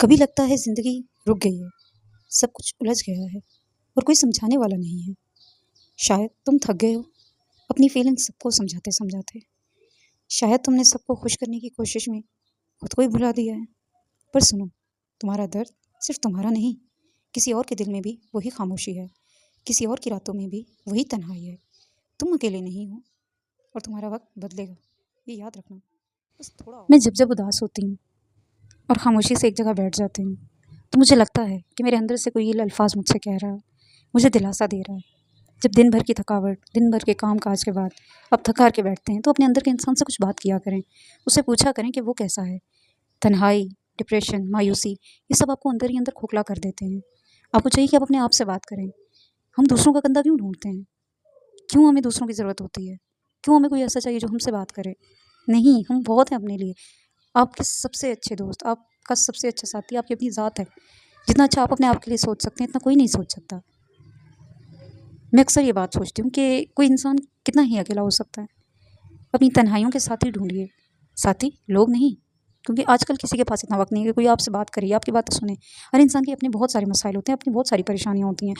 कभी लगता है ज़िंदगी रुक गई है, सब कुछ उलझ गया है और कोई समझाने वाला नहीं है। शायद तुम थक गए हो अपनी फीलिंग्स सबको समझाते-समझाते। शायद तुमने सबको खुश करने की कोशिश में खुद को ही भुला दिया है। पर सुनो, तुम्हारा दर्द सिर्फ़ तुम्हारा नहीं, किसी और के दिल में भी वही खामोशी है, किसी और की रातों में भी वही तन्हाई है। तुम अकेले नहीं हो और तुम्हारा वक़्त बदलेगा, ये याद रखना। बस थोड़ा और मैं जब-जब उदास होती हूँ और खामोशी से एक जगह बैठ जाती हूँ, तो मुझे लगता है कि मेरे अंदर से कोई ये अल्फ़ाज़ मुझसे कह रहा है, मुझे दिलासा दे रहा है। जब दिन भर की थकावट, दिन भर के काम-काज के बाद आप थक हार के बैठते हैं, तो अपने अंदर के इंसान से कुछ बात किया करें। उससे पूछा करें कि वो कैसा है। तन्हाई, डिप्रेशन, मायूसी, ये सब आपको अंदर ही अंदर खोखला कर देते हैं। आपको चाहिए कि आप अपने आप से बात करें। हम दूसरों का कंधा क्यों ढूँढते हैं? क्यों हमें दूसरों की ज़रूरत होती है? क्यों हमें कोई ऐसा चाहिए जो हमसे बात करे? नहीं, हम बहुत हैं अपने लिए। आपके सबसे अच्छे दोस्त, आपका सबसे अच्छा साथी आपकी अपनी ज़ात है। जितना अच्छा आप अपने आप के लिए सोच सकते हैं, इतना कोई नहीं सोच सकता। मैं अक्सर ये बात सोचती हूँ कि कोई इंसान कितना ही अकेला हो सकता है। अपनी तन्हाइयों के साथी ढूँढिए, साथी लोग नहीं। क्योंकि आजकल किसी के पास इतना वक़्त नहीं है कि कोई आपसे बात करे, आपकी बातें सुने। हर इंसान के अपने बहुत सारे मसाइल होते हैं, अपनी बहुत सारी परेशानियाँ होती हैं।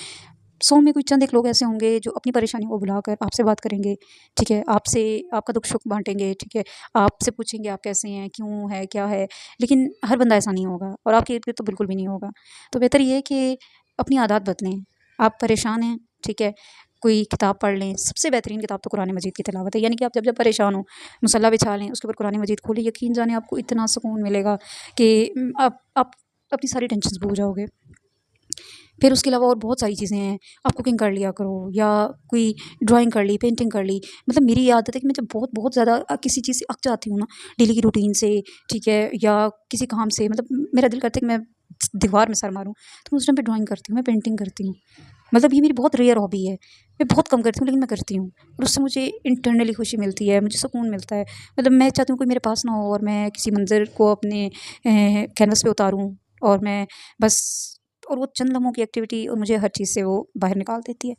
100 में कोई चंद एक लोग ऐसे होंगे जो अपनी परेशानियों को भुलाकर आपसे बात करेंगे, ठीक है? आपसे आपका दुःख-सुख बाँटेंगे, ठीक है? आपसे पूछेंगे आप कैसे हैं, क्यों है, क्या है? लेकिन हर बंदा ऐसा नहीं होगा और आपके इर्द-गिर्द तो बिल्कुल भी नहीं होगा। तो बेहतर ये है कि अपनी आदत बदलें। आप परेशान हैं, ठीक है? कोई किताब पढ़ लें, सबसे बेहतरीन किताब तो कुरान मजीद की तिलावत है। यानी कि आप जब-जब परेशान हों, मुसल्ला बिछा लें, उसके ऊपर कुरान मजीद खोलें, यकीन जानें आपको इतना सुकून मिलेगा कि आप अपनी सारी टेंशन्स भूल जाओगे। फिर उसके अलावा और बहुत सारी चीज़ें हैं, आप कुकिंग कर लिया करो या कोई ड्राइंग कर ली, पेंटिंग कर ली। मतलब मेरी ये आदत है कि मैं जब बहुत बहुत ज़्यादा किसी चीज़ से अक जाती हूँ ना, डेली की रूटीन से, ठीक है, या किसी काम से, मतलब मेरा दिल करता है कि मैं दीवार में सर मारूँ, तो मैं उस टाइम पे ड्राइंग करती हूँ, मैं पेंटिंग करती हूँ। मतलब ये मेरी बहुत रेयर हॉबी है। मैं बहुत कम करती हूँ लेकिन मैं करती हूँ और उससे मुझे इंटरनली खुशी मिलती है, मुझे सुकून मिलता है। मतलब मैं चाहती हूँ कोई मेरे पास ना हो और मैं किसी मंज़र को अपने कैनवस पे उतारूँ और मैं बस और वो चंद लम्हों की एक्टिविटी और मुझे हर चीज़ से वो बाहर निकाल देती है।